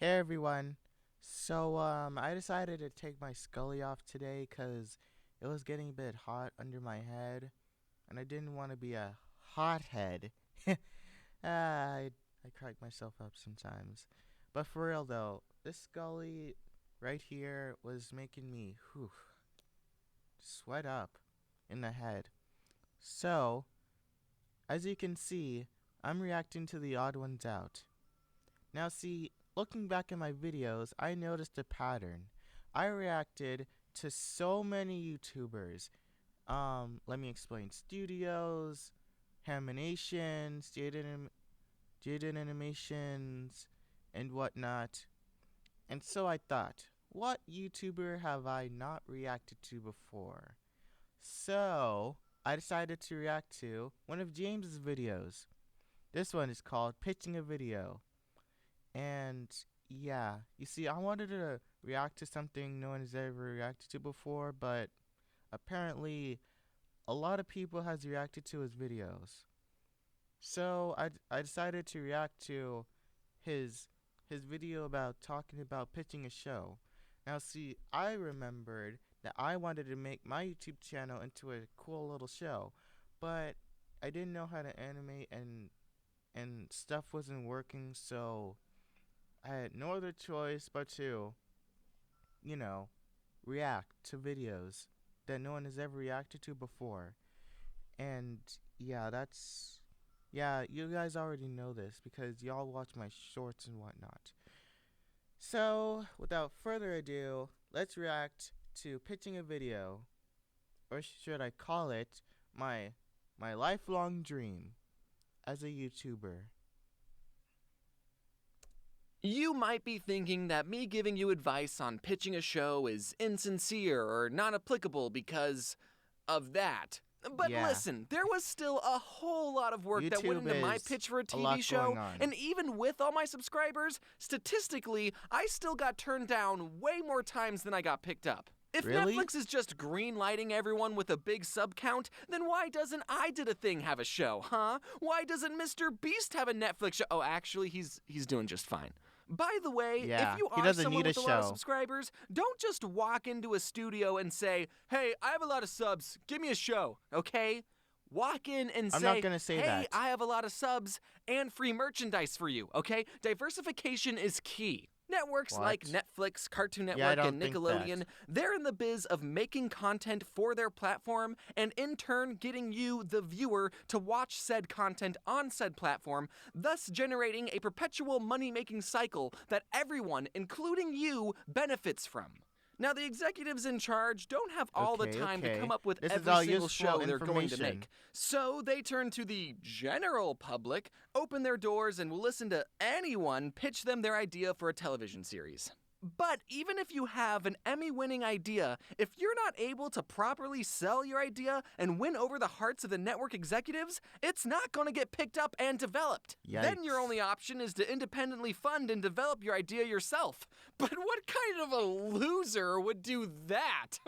Hey everyone. I decided to take my Scully off today because it was getting a bit hot under my head, and I didn't want to be a hothead. I crack myself up sometimes. But for real though, this Scully right here was making me sweat up in the head. So, as you can see, I'm reacting to the odd ones out. Now, see, looking back at my videos, I noticed a pattern. I reacted to so many YouTubers. Let me explain. Studios, Haminations, Jaden Animations, and whatnot. And so I thought, what YouTuber have I not reacted to before? So I decided to react to one of James's videos. This one is called Pitching a Video. And yeah, you see, I wanted to react to something no one has ever reacted to before, but apparently a lot of people has reacted to his videos. So I decided to react to his his video about talking about pitching a show. Now see, I remembered that I wanted to make my YouTube channel into a cool little show, but I didn't know how to animate and stuff wasn't working, so I had no other choice but to, you know, react to videos that no one has ever reacted to before. And yeah, you guys already know this because y'all watch my shorts and whatnot. So, without further ado, let's react to pitching a video, or should I call it my lifelong dream as a YouTuber. You might be thinking that me giving you advice on pitching a show is insincere or not applicable because of that. But Yeah, listen, there was still a whole lot of work that went YouTube into my is pitch for a a lot TV show, going on. and even with all my subscribers, statistically, I still got turned down way more times than I got picked up. If Really? Netflix is just green-lighting everyone with a big sub count, then why doesn't I Did a Thing have a show, huh? Why doesn't Mr. Beast have a Netflix show? Oh, actually, he's doing just fine. By the way, Yeah, if you he are doesn't someone need a with a lot of show. subscribers, don't just walk into a studio and say, "Hey, I have a lot of subs, give me a show," okay? Walk in and I'm say, not gonna say "Hey, that. I have a lot of subs and free merchandise for you," okay? Diversification is key. Networks like What? Netflix, Cartoon Yeah, I Network, don't and think Nickelodeon, that. they're in the biz of making content for their platform and in turn getting you, the viewer, to watch said content on said platform, thus generating a perpetual money-making cycle that everyone, including you, benefits from. Now, the executives in charge don't have all the time to come up with This is every all single useful show they're going to information. make. So they turn to the general public, open their doors, and will listen to anyone pitch them their idea for a television series. But even if you have an Emmy-winning idea, if you're not able to properly sell your idea and win over the hearts of the network executives, it's not going to get picked up and developed. Then your Yikes. only option is to independently fund and develop your idea yourself. But what kind of a loser would do that?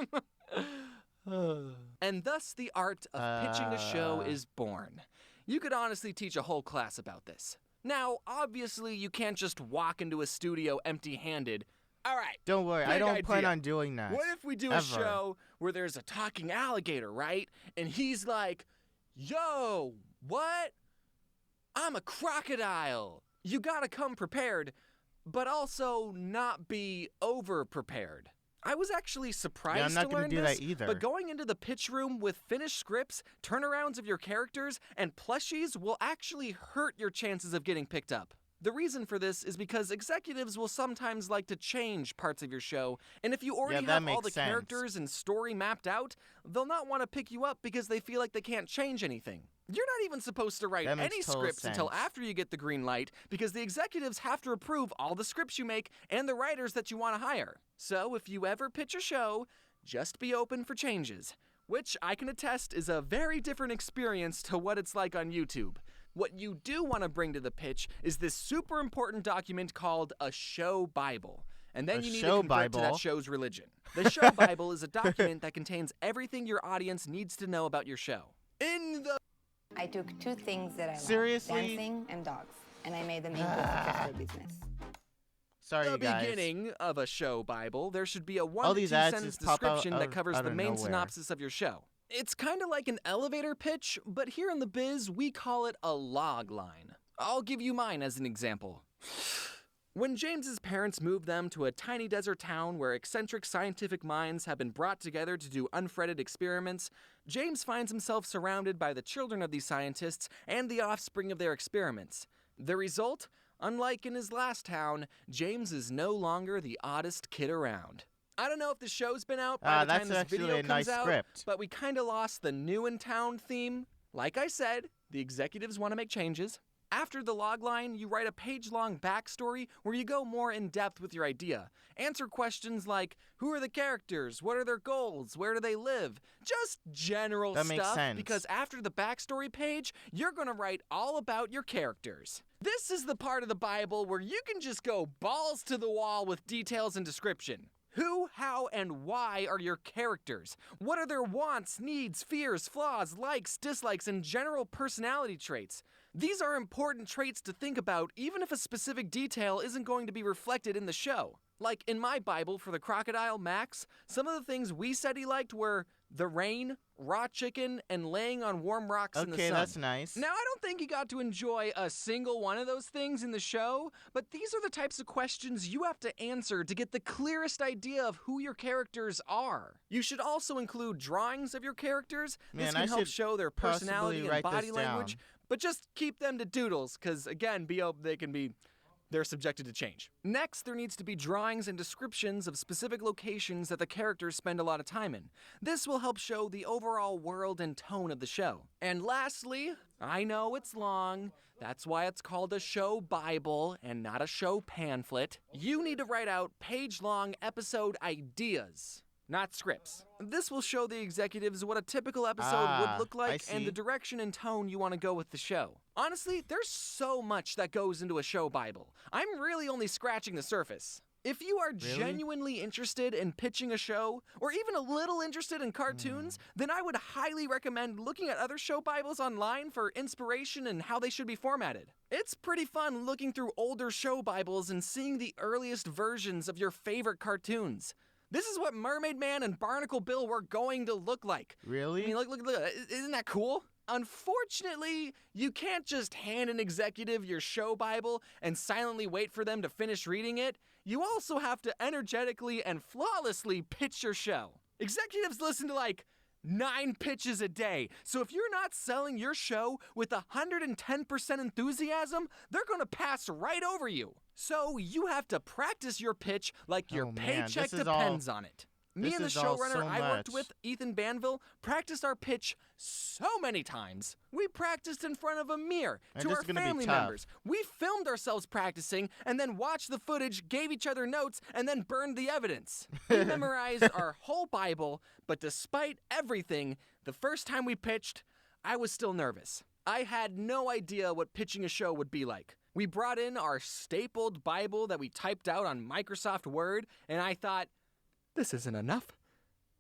And thus the art of pitching a show is born. You could honestly teach a whole class about this. Now, obviously, you can't just walk into a studio empty-handed. All right, Don't worry, I big don't plan idea. on doing that. What if we do a ever. show where there's a talking alligator, right? And he's like, "Yo, what? I'm a crocodile." You gotta come prepared, but also not be over-prepared. I was actually surprised Yeah, I'm not to gonna learn do this, that either. but going into the pitch room with finished scripts, turnarounds of your characters, and plushies will actually hurt your chances of getting picked up. The reason for this is because executives will sometimes like to change parts of your show, and if you already that have all makes the sense. characters and story mapped out, they'll not want to pick you up because they feel like they can't change anything. You're not even supposed to write That makes any total scripts until sense. after you get the green light because the executives have to approve all the scripts you make and the writers that you want to hire. So if you ever pitch a show, just be open for changes, which I can attest is a very different experience to what it's like on YouTube. What you do want to bring to the pitch is this super important document called a show Bible. And then A you need to show convert to Bible? that show's religion. The show Bible is a document that contains everything your audience needs to know about your show. I took two things that I love, Seriously? dancing and dogs, and I made them into a successful business. Sorry, the guys. beginning of a show Bible, there should be a All 1 to 2 these ads sentence just pop out description that of- covers out the of main nowhere. synopsis of your show. It's kind of like an elevator pitch, but here in the biz, we call it a log line. I'll give you mine as an example. When James's parents moved them to a tiny desert town where eccentric scientific minds have been brought together to do unfretted experiments, James finds himself surrounded by the children of these scientists and the offspring of their experiments. The result? Unlike in his last town, James is no longer the oddest kid around. I don't know if the show's been out by the That's time this actually video a comes nice out, script. but we kinda lost the new in town theme. Like I said, the executives want to make changes. After the logline, you write a page-long backstory where you go more in-depth with your idea. Answer questions like, who are the characters? What are their goals? Where do they live? Just general That makes stuff, sense. because after the backstory page, you're gonna write all about your characters. This is the part of the Bible where you can just go balls to the wall with details and description. Who, how, and why are your characters? What are their wants, needs, fears, flaws, likes, dislikes, and general personality traits? These are important traits to think about even if a specific detail isn't going to be reflected in the show. Like in my Bible for the crocodile, Max, some of the things we said he liked were the rain, raw chicken, and laying on warm rocks in the sun. Okay, that's nice. Now, I don't think he got to enjoy a single one of those things in the show, but these are the types of questions you have to answer to get the clearest idea of who your characters are. You should also include drawings of your characters. This Man, can I help should show their possibly personality and write body this language, down. but just keep them to doodles, because again, they're subjected to change. Next, there needs to be drawings and descriptions of specific locations that the characters spend a lot of time in. This will help show the overall world and tone of the show. And lastly, I know it's long, that's why it's called a show Bible and not a show pamphlet. You need to write out page-long episode ideas, not scripts. This will show the executives what a typical episode would look I like and see. the direction and tone you want to go with the show. Honestly, there's so much that goes into a show Bible. I'm really only scratching the surface. If you are Really? genuinely interested in pitching a show, or even a little interested in cartoons, then I would highly recommend looking at other show Bibles online for inspiration and how they should be formatted. It's pretty fun looking through older show Bibles and seeing the earliest versions of your favorite cartoons. This is what Mermaid Man and Barnacle Bill were going to look like. Really? I mean, look, isn't that cool? Unfortunately, you can't just hand an executive your show Bible and silently wait for them to finish reading it. You also have to energetically and flawlessly pitch your show. Executives listen to like 9 pitches a day, so if you're not selling your show with 110% enthusiasm, they're gonna pass right over you. So you have to practice your pitch like your Oh, man, paycheck this is depends on it. Me this and the is all showrunner so I worked much. with, Ethan Banville, practiced our pitch so many times. We practiced in front of a mirror And to this our is gonna be family tough. members. We filmed ourselves practicing and then watched the footage, gave each other notes, and then burned the evidence. We memorized our whole Bible, but despite everything, the first time we pitched, I was still nervous. I had no idea what pitching a show would be like. We brought in our stapled Bible that we typed out on Microsoft Word, and I thought, this isn't enough.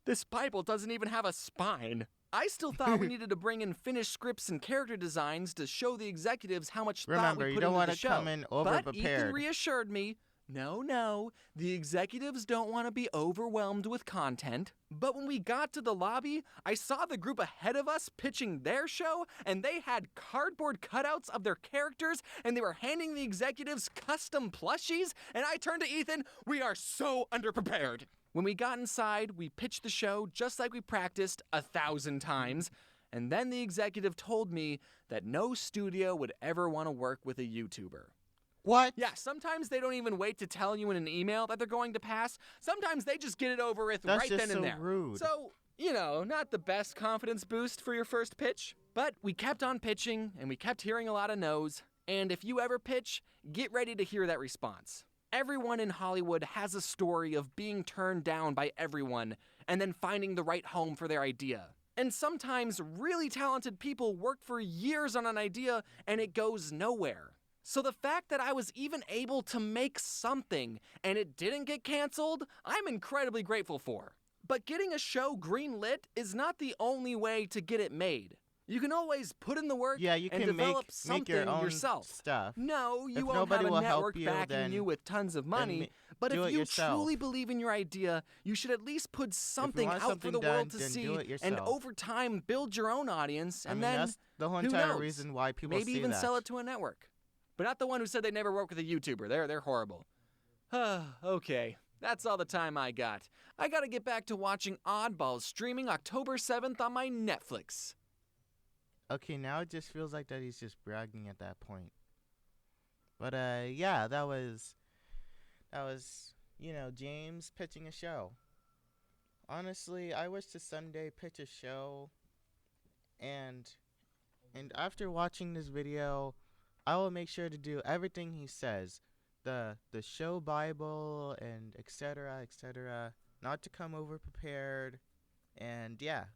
This Bible doesn't even have a spine. I still thought we needed to bring in finished scripts and character designs to show the executives how much thought Remember, we you put don't into want the to show. come in But Ethan over-prepared. reassured me, no, the executives don't want to be overwhelmed with content. But when we got to the lobby, I saw the group ahead of us pitching their show, and they had cardboard cutouts of their characters, and they were handing the executives custom plushies, and I turned to Ethan, we are so underprepared. When we got inside, we pitched the show just like we practiced 1,000 times, and then the executive told me that no studio would ever want to work with a YouTuber. What? Yeah, sometimes they don't even wait to tell you in an email that they're going to pass. Sometimes they just get it over with That's right just then and so there. rude. So, not the best confidence boost for your first pitch. But we kept on pitching, and we kept hearing a lot of no's. And if you ever pitch, get ready to hear that response. Everyone in Hollywood has a story of being turned down by everyone and then finding the right home for their idea. And sometimes really talented people work for years on an idea and it goes nowhere. So the fact that I was even able to make something and it didn't get canceled, I'm incredibly grateful for. But getting a show greenlit is not the only way to get it made. You can always put in the work Yeah, you and can develop make something your own yourself. stuff. No, If you won't nobody have a will help network you, backing then- you with tons of money. But do if it you yourself. truly believe in your idea, you should at least put something want out for something the world done, to then see, do it and yourself. over time build your own audience, I and mean, then that's the whole who entire knows? reason why people Maybe see even that. sell it to a network. But not the one who said they never work with a YouTuber. They're horrible. Okay, that's all the time I got. I gotta get back to watching Oddballs streaming October 7th on my Netflix. Okay, now it just feels like that he's just bragging at that point. But yeah, that was James pitching a show. Honestly, I wish to someday pitch a show, and after watching this video, I will make sure to do everything he says. The show Bible and etc., not to come over prepared, and yeah.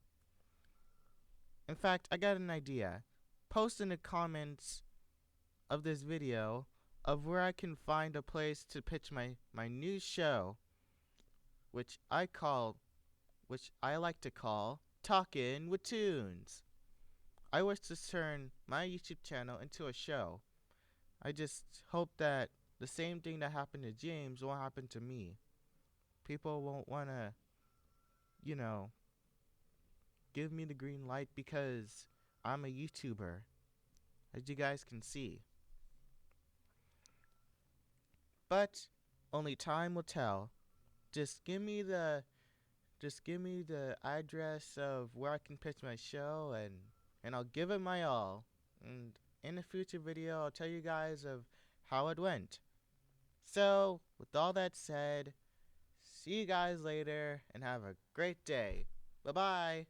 In fact, I got an idea. Post in the comments of this video of where I can find a place to pitch my new show, which I like to call Talkin' with Tunes. I wish to turn my YouTube channel into a show. I just hope that the same thing that happened to James won't happen to me. People won't want to, give me the green light because I'm a YouTuber, as you guys can see. But only time will tell. Just give me the address of where I can pitch my show, and I'll give it my all. And in a future video, I'll tell you guys of how it went. So, with all that said, see you guys later and have a great day. Bye-bye.